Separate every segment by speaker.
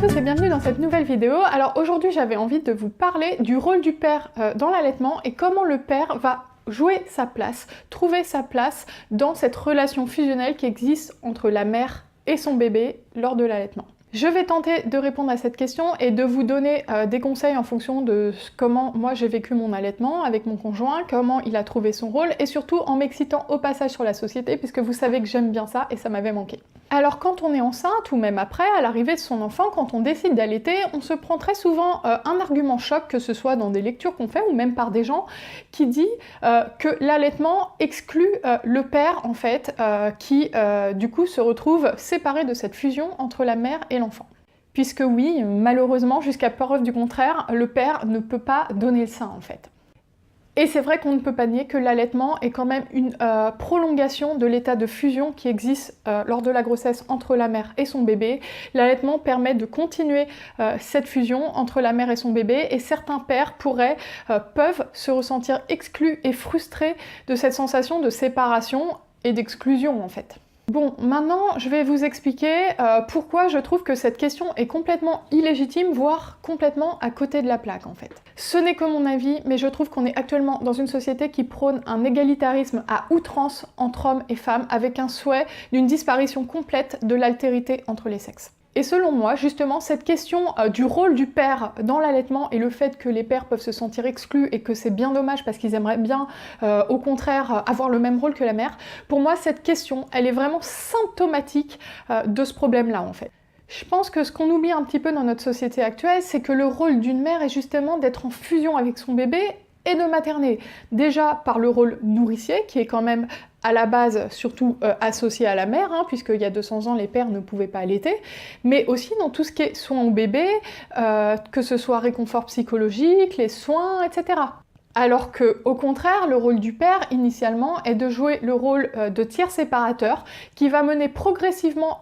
Speaker 1: tous et bienvenue dans cette nouvelle vidéo. Alors aujourd'hui j'avais envie de vous parler du rôle du père dans l'allaitement et comment le père va jouer sa place, trouver sa place dans cette relation fusionnelle qui existe entre la mère et son bébé lors de l'allaitement. Je vais tenter de répondre à cette question et de vous donner des conseils en fonction de comment moi j'ai vécu mon allaitement avec mon conjoint, comment il a trouvé son rôle et surtout en m'excitant au passage sur la société puisque vous savez que j'aime bien ça et ça m'avait manqué. Alors quand on est enceinte ou même après, à l'arrivée de son enfant, quand on décide d'allaiter, on se prend très souvent un argument choc, que ce soit dans des lectures qu'on fait ou même par des gens, qui dit que l'allaitement exclut le père en fait, qui du coup se retrouve séparé de cette fusion entre la mère et l'enfant. Puisque oui, malheureusement, jusqu'à preuve du contraire, le père ne peut pas donner le sein en fait. Et c'est vrai qu'on ne peut pas nier que l'allaitement est quand même une prolongation de l'état de fusion qui existe lors de la grossesse entre la mère et son bébé. L'allaitement permet de continuer cette fusion entre la mère et son bébé et certains pères peuvent se ressentir exclus et frustrés de cette sensation de séparation et d'exclusion en fait. Bon, maintenant je vais vous expliquer pourquoi je trouve que cette question est complètement illégitime, voire complètement à côté de la plaque en fait. Ce n'est que mon avis, mais je trouve qu'on est actuellement dans une société qui prône un égalitarisme à outrance entre hommes et femmes, avec un souhait d'une disparition complète de l'altérité entre les sexes. Et selon moi, justement, cette question du rôle du père dans l'allaitement et le fait que les pères peuvent se sentir exclus et que c'est bien dommage parce qu'ils aimeraient bien, au contraire, avoir le même rôle que la mère, pour moi, cette question, elle est vraiment symptomatique de ce problème-là, en fait. Je pense que ce qu'on oublie un petit peu dans notre société actuelle, c'est que le rôle d'une mère est justement d'être en fusion avec son bébé et de materner. Déjà par le rôle nourricier, qui est quand même à la base surtout associé à la mère, puisqu'il y a 200 ans les pères ne pouvaient pas allaiter, mais aussi dans tout ce qui est soins au bébé, que ce soit réconfort psychologique, les soins, etc. Alors que, au contraire, le rôle du père, initialement, est de jouer le rôle de tiers séparateur, qui va mener progressivement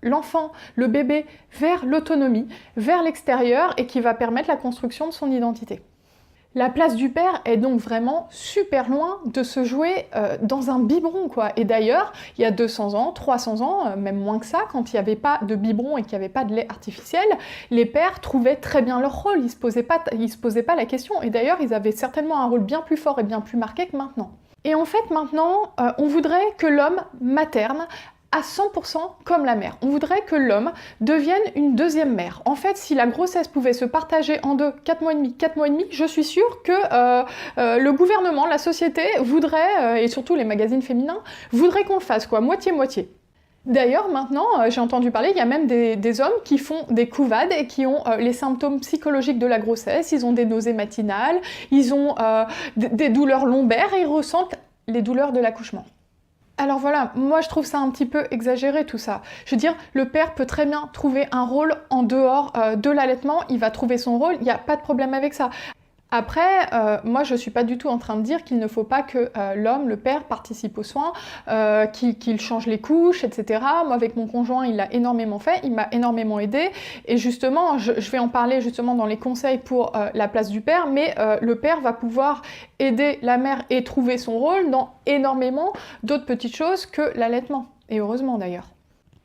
Speaker 1: l'enfant, le bébé, vers l'autonomie, vers l'extérieur, et qui va permettre la construction de son identité. La place du père est donc vraiment super loin de se jouer dans un biberon, quoi. Et d'ailleurs, il y a 200 ans, 300 ans, même moins que ça, quand il n'y avait pas de biberon et qu'il n'y avait pas de lait artificiel, les pères trouvaient très bien leur rôle, ils se posaient pas la question. Et d'ailleurs, ils avaient certainement un rôle bien plus fort et bien plus marqué que maintenant. Et en fait, maintenant, on voudrait que l'homme materne à 100% comme la mère. On voudrait que l'homme devienne une deuxième mère. En fait, si la grossesse pouvait se partager en deux, 4 mois et demi, je suis sûre que le gouvernement, la société voudrait, et surtout les magazines féminins, voudraient qu'on le fasse, quoi, moitié-moitié. D'ailleurs, maintenant, j'ai entendu parler, il y a même des hommes qui font des couvades et qui ont les symptômes psychologiques de la grossesse, ils ont des nausées matinales, ils ont des douleurs lombaires et ils ressentent les douleurs de l'accouchement. Alors voilà, moi je trouve ça un petit peu exagéré tout ça. Je veux dire, le père peut très bien trouver un rôle en dehors de l'allaitement, il va trouver son rôle, il n'y a pas de problème avec ça. Après, moi je suis pas du tout en train de dire qu'il ne faut pas que l'homme, le père, participe aux soins, qu'il change les couches, etc. Moi avec mon conjoint, il l'a énormément fait, il m'a énormément aidé, et justement, je vais en parler justement dans les conseils pour la place du père, mais le père va pouvoir aider la mère et trouver son rôle dans énormément d'autres petites choses que l'allaitement, et heureusement d'ailleurs.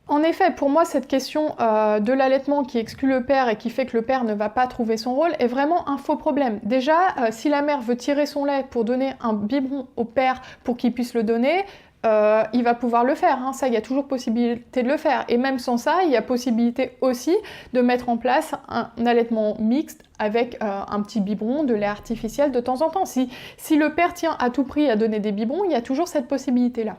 Speaker 1: En effet, pour moi, cette question de l'allaitement qui exclut le père et qui fait que le père ne va pas trouver son rôle est vraiment un faux problème. Déjà, si la mère veut tirer son lait pour donner un biberon au père pour qu'il puisse le donner, il va pouvoir le faire, ça, il y a toujours possibilité de le faire. Et même sans ça, il y a possibilité aussi de mettre en place un allaitement mixte avec un petit biberon de lait artificiel de temps en temps. Si le père tient à tout prix à donner des biberons, il y a toujours cette possibilité-là.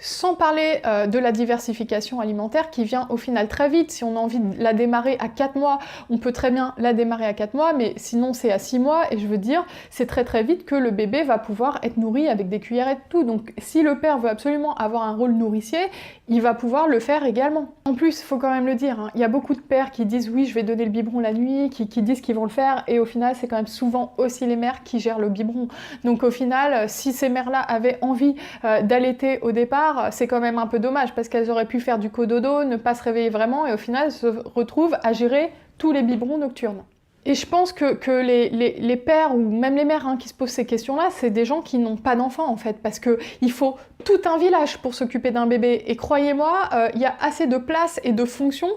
Speaker 1: Sans parler de la diversification alimentaire qui vient au final très vite. Si on a envie de la démarrer à 4 mois, on peut très bien la démarrer à 4 mois, mais sinon c'est à 6 mois, et je veux dire, c'est très vite que le bébé va pouvoir être nourri avec des cuillères et tout. Donc si le père veut absolument avoir un rôle nourricier, il va pouvoir le faire également. En plus, il faut quand même le dire, il y a beaucoup de pères qui disent oui, je vais donner le biberon la nuit, qui disent qu'ils vont le faire, et au final, c'est quand même souvent aussi les mères qui gèrent le biberon. Donc au final, si ces mères-là avaient envie d'allaiter au départ, c'est quand même un peu dommage parce qu'elles auraient pu faire du cododo, ne pas se réveiller vraiment et au final se retrouvent à gérer tous les biberons nocturnes. Et je pense que les pères ou même les mères qui se posent ces questions-là, c'est des gens qui n'ont pas d'enfants en fait, parce qu'il faut tout un village pour s'occuper d'un bébé. Et croyez-moi, il y a assez de place et de fonctions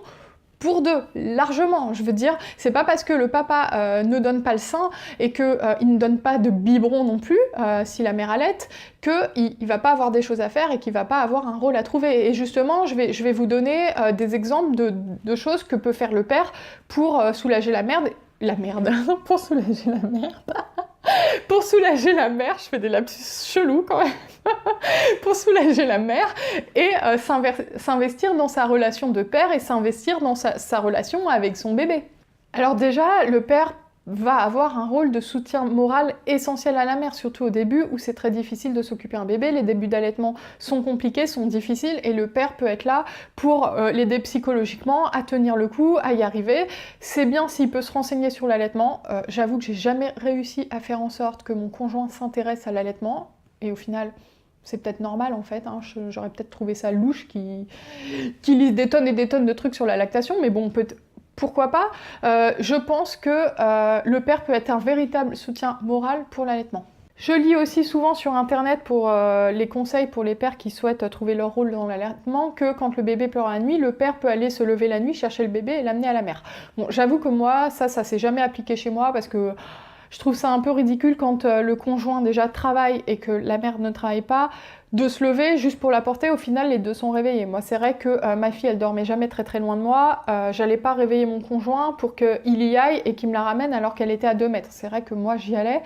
Speaker 1: pour deux, largement. Je veux dire, c'est pas parce que le papa ne donne pas le sein et qu'il ne donne pas de biberon non plus, si la mère allaite, qu'il va pas avoir des choses à faire et qu'il va pas avoir un rôle à trouver. Et justement, je vais vous donner des exemples de choses que peut faire le père pour soulager la merde, pour soulager la merde, pour soulager la mère, je fais des lapsus chelous quand même, pour soulager la mère et s'investir dans sa relation de père et s'investir dans sa relation avec son bébé. Alors déjà, le père va avoir un rôle de soutien moral essentiel à la mère, surtout au début où c'est très difficile de s'occuper d'un bébé, les débuts d'allaitement sont compliqués, sont difficiles, et le père peut être là pour l'aider psychologiquement à tenir le coup, à y arriver. C'est bien s'il peut se renseigner sur l'allaitement. J'avoue que j'ai jamais réussi à faire en sorte que mon conjoint s'intéresse à l'allaitement, et au final, c'est peut-être normal en fait, hein. J'aurais peut-être trouvé ça louche qui lise des tonnes et des tonnes de trucs sur la lactation, mais bon, pourquoi pas. Je pense que le père peut être un véritable soutien moral pour l'allaitement. Je lis aussi souvent sur internet pour les conseils pour les pères qui souhaitent trouver leur rôle dans l'allaitement que quand le bébé pleure la nuit, le père peut aller se lever la nuit, chercher le bébé et l'amener à la mère. Bon, j'avoue que moi, ça s'est jamais appliqué chez moi parce que je trouve ça un peu ridicule quand le conjoint déjà travaille et que la mère ne travaille pas, de se lever juste pour la porter. Au final, les deux sont réveillés. Moi, c'est vrai que ma fille, elle dormait jamais très très loin de moi. J'allais pas réveiller mon conjoint pour qu'il y aille et qu'il me la ramène alors qu'elle était à 2 mètres. C'est vrai que moi, j'y allais.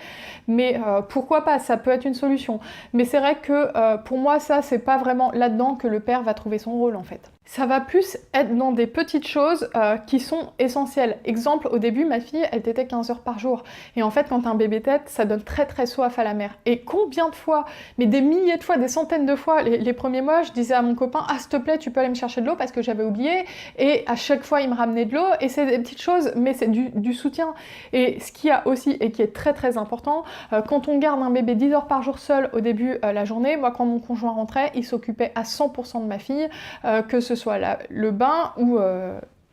Speaker 1: Mais pourquoi pas, ça peut être une solution. Mais c'est vrai que pour moi, ça, c'est pas vraiment là-dedans que le père va trouver son rôle en fait. Ça va plus être dans des petites choses qui sont essentielles. Exemple, au début, ma fille, elle tétait 15 heures par jour. Et en fait, quand un bébé tète, ça donne très très soif à la mère. Et combien de fois, mais des milliers de fois, des centaines de fois, les premiers mois, je disais à mon copain, ah s'il te plaît, tu peux aller me chercher de l'eau parce que j'avais oublié. Et à chaque fois, il me ramenait de l'eau. Et c'est des petites choses, mais c'est du soutien. Et ce qu'il y a aussi, et qui est très très important, quand on garde un bébé 10 heures par jour seul au début la journée, moi quand mon conjoint rentrait, il s'occupait à 100% de ma fille, que ce soit le bain ou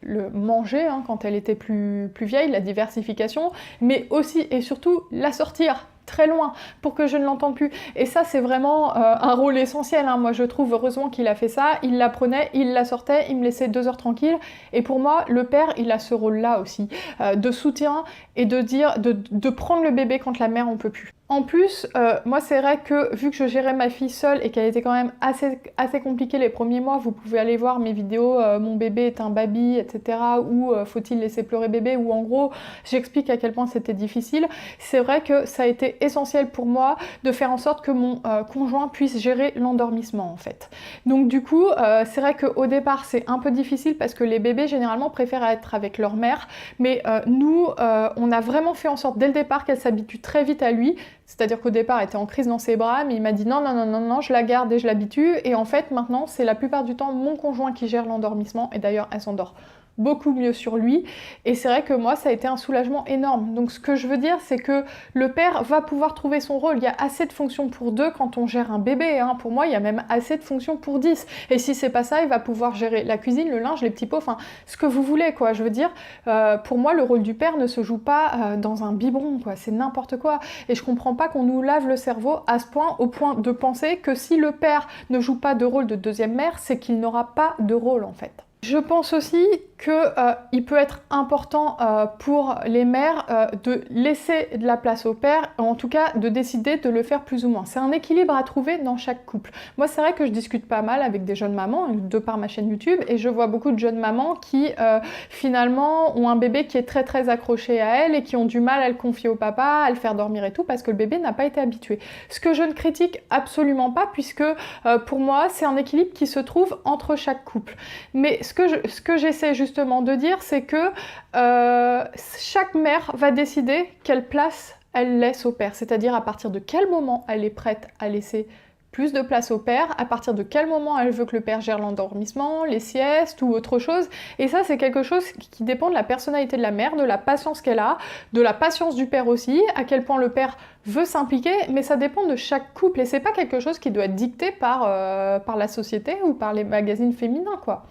Speaker 1: le manger hein, quand elle était plus vieille, la diversification, mais aussi et surtout la sortir très loin pour que je ne l'entende plus. Et ça, c'est vraiment un rôle essentiel. Hein. Moi, je trouve heureusement qu'il a fait ça. Il la prenait, il la sortait, il me laissait 2 heures tranquille. Et pour moi, le père, il a ce rôle-là aussi, de soutien et de dire, de prendre le bébé quand la mère en peut plus. En plus, moi c'est vrai que vu que je gérais ma fille seule et qu'elle était quand même assez compliquée les premiers mois, vous pouvez aller voir mes vidéos mon bébé est un baby, etc. ou faut-il laisser pleurer bébé, où en gros j'explique à quel point c'était difficile. C'est vrai que ça a été essentiel pour moi de faire en sorte que mon conjoint puisse gérer l'endormissement en fait. Donc du coup, c'est vrai qu'au départ c'est un peu difficile parce que les bébés généralement préfèrent être avec leur mère, mais nous, on a vraiment fait en sorte dès le départ qu'elle s'habitue très vite à lui. C'est-à-dire qu'au départ, elle était en crise dans ses bras, mais il m'a dit non, non, non, non, non, je la garde et je l'habitue. Et en fait, maintenant, c'est la plupart du temps mon conjoint qui gère l'endormissement. Et d'ailleurs, elle s'endort beaucoup mieux sur lui. Et c'est vrai que moi, ça a été un soulagement énorme. Donc ce que je veux dire, c'est que le père va pouvoir trouver son rôle. Il y a assez de fonctions pour 2 quand on gère un bébé. Hein. Pour moi, il y a même assez de fonctions pour 10. Et si c'est pas ça, il va pouvoir gérer la cuisine, le linge, les petits pots, enfin, ce que vous voulez, quoi. Je veux dire, pour moi, le rôle du père ne se joue pas dans un biberon, quoi. C'est n'importe quoi. Et je comprends pas qu'on nous lave le cerveau à ce point, au point de penser que si le père ne joue pas de rôle de deuxième mère, c'est qu'il n'aura pas de rôle, en fait. Je pense aussi qu'il peut être important pour les mères de laisser de la place au père, en tout cas de décider de le faire plus ou moins. C'est un équilibre à trouver dans chaque couple. Moi, c'est vrai que je discute pas mal avec des jeunes mamans, de par ma chaîne YouTube, et je vois beaucoup de jeunes mamans qui finalement ont un bébé qui est très très accroché à elle et qui ont du mal à le confier au papa, à le faire dormir et tout, parce que le bébé n'a pas été habitué. Ce que je ne critique absolument pas, puisque pour moi, c'est un équilibre qui se trouve entre chaque couple. Mais ce que j'essaie justement de dire, c'est que chaque mère va décider quelle place elle laisse au père, c'est-à-dire à partir de quel moment elle est prête à laisser plus de place au père, à partir de quel moment elle veut que le père gère l'endormissement, les siestes ou autre chose. Et ça, c'est quelque chose qui dépend de la personnalité de la mère, de la patience qu'elle a, de la patience du père aussi, à quel point le père veut s'impliquer, mais ça dépend de chaque couple et c'est pas quelque chose qui doit être dicté par la société ou par les magazines féminins, quoi.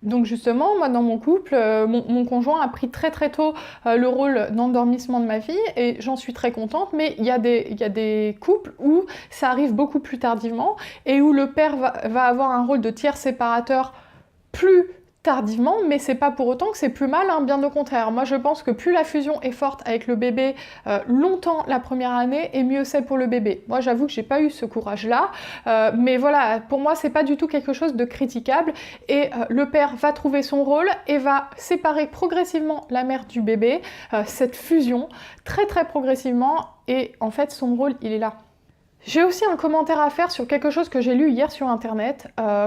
Speaker 1: Donc justement, moi dans mon couple, mon conjoint a pris très très tôt le rôle d'endormissement de ma fille et j'en suis très contente, mais il y a des couples où ça arrive beaucoup plus tardivement et où le père va avoir un rôle de tiers séparateur plus tardivement, mais c'est pas pour autant que c'est plus mal, hein, bien au contraire. Moi je pense que plus la fusion est forte avec le bébé longtemps la première année, et mieux c'est pour le bébé. Moi j'avoue que j'ai pas eu ce courage-là, mais voilà, pour moi c'est pas du tout quelque chose de critiquable, et le père va trouver son rôle et va séparer progressivement la mère du bébé, cette fusion, très progressivement, et en fait son rôle il est là. J'ai aussi un commentaire à faire sur quelque chose que j'ai lu hier sur internet,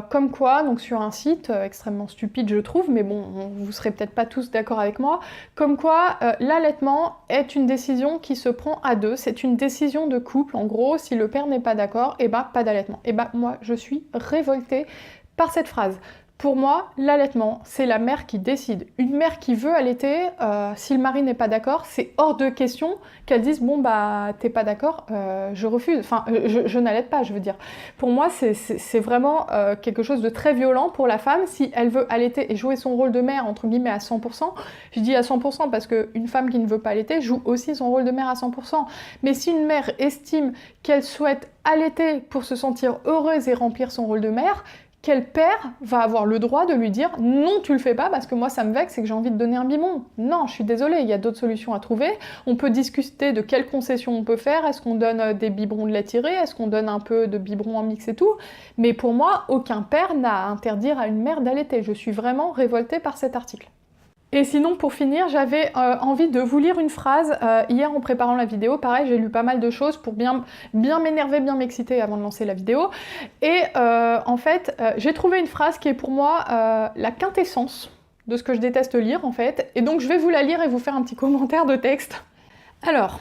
Speaker 1: comme quoi, donc sur un site extrêmement stupide je trouve, mais bon, vous serez peut-être pas tous d'accord avec moi, comme quoi l'allaitement est une décision qui se prend à deux, c'est une décision de couple, en gros, si le père n'est pas d'accord, et bah pas d'allaitement. Et bah moi je suis révoltée par cette phrase. Pour moi, l'allaitement, c'est la mère qui décide. Une mère qui veut allaiter, si le mari n'est pas d'accord, c'est hors de question qu'elle dise « bon bah t'es pas d'accord, je refuse ». Enfin, je n'allaite pas, je veux dire. Pour moi, c'est vraiment quelque chose de très violent pour la femme si elle veut allaiter et jouer son rôle de mère, entre guillemets, à 100%. Je dis à 100% parce qu'une femme qui ne veut pas allaiter joue aussi son rôle de mère à 100%. Mais si une mère estime qu'elle souhaite allaiter pour se sentir heureuse et remplir son rôle de mère, quel père va avoir le droit de lui dire « non, tu le fais pas parce que moi ça me vexe et que j'ai envie de donner un biberon ». Non, je suis désolée, il y a d'autres solutions à trouver. On peut discuter de quelles concessions on peut faire. Est-ce qu'on donne des biberons de lait tiré? Est-ce qu'on donne un peu de biberons en mix et tout? Mais pour moi, aucun père n'a à interdire à une mère d'allaiter. Je suis vraiment révoltée par cet article. Et sinon, pour finir, j'avais envie de vous lire une phrase. Hier, en préparant la vidéo, pareil, j'ai lu pas mal de choses pour bien m'énerver, bien m'exciter avant de lancer la vidéo. Et en fait, j'ai trouvé une phrase qui est pour moi la quintessence de ce que je déteste lire, en fait. Et donc, je vais vous la lire et vous faire un petit commentaire de texte. Alors,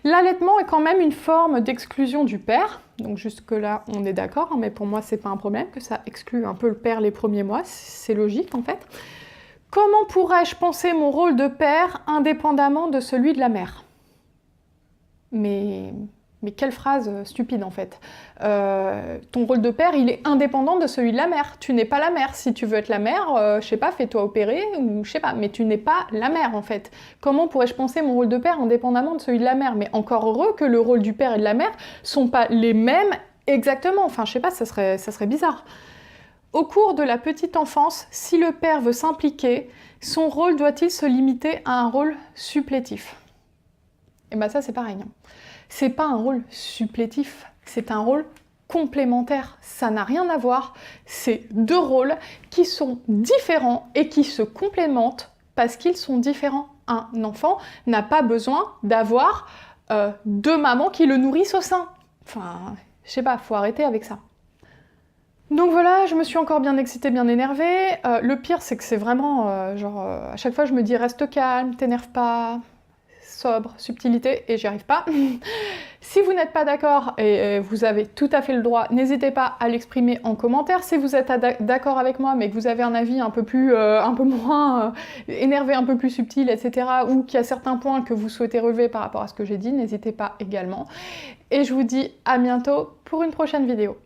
Speaker 1: l'allaitement est quand même une forme d'exclusion du père. Donc jusque-là, on est d'accord, hein, mais pour moi, c'est pas un problème que ça exclue un peu le père les premiers mois. C'est logique, en fait. Comment pourrais-je penser mon rôle de père indépendamment de celui de la mère? Mais quelle phrase stupide en fait. Ton rôle de père, il est indépendant de celui de la mère. Tu n'es pas la mère. Si tu veux être la mère, je sais pas, fais-toi opérer, ou je sais pas, mais tu n'es pas la mère en fait. Comment pourrais-je penser mon rôle de père indépendamment de celui de la mère? Mais encore heureux que le rôle du père et de la mère sont pas les mêmes exactement. Enfin, je sais pas, ça serait bizarre. Au cours de la petite enfance, si le père veut s'impliquer, son rôle doit-il se limiter à un rôle supplétif? Et bien ça c'est pareil. Hein. C'est pas un rôle supplétif, c'est un rôle complémentaire. Ça n'a rien à voir. C'est deux rôles qui sont différents et qui se complémentent parce qu'ils sont différents. Un enfant n'a pas besoin d'avoir deux mamans qui le nourrissent au sein. Enfin, je sais pas, faut arrêter avec ça. Donc voilà, je me suis encore bien excitée, bien énervée. Le pire, c'est que c'est vraiment, à chaque fois je me dis reste calme, t'énerve pas, sobre, subtilité, et j'y arrive pas. Si vous n'êtes pas d'accord, et vous avez tout à fait le droit, n'hésitez pas à l'exprimer en commentaire. Si vous êtes d'accord avec moi, mais que vous avez un avis un peu moins énervé, un peu plus subtil, etc., ou qu'il y a certains points que vous souhaitez relever par rapport à ce que j'ai dit, n'hésitez pas également. Et je vous dis à bientôt pour une prochaine vidéo.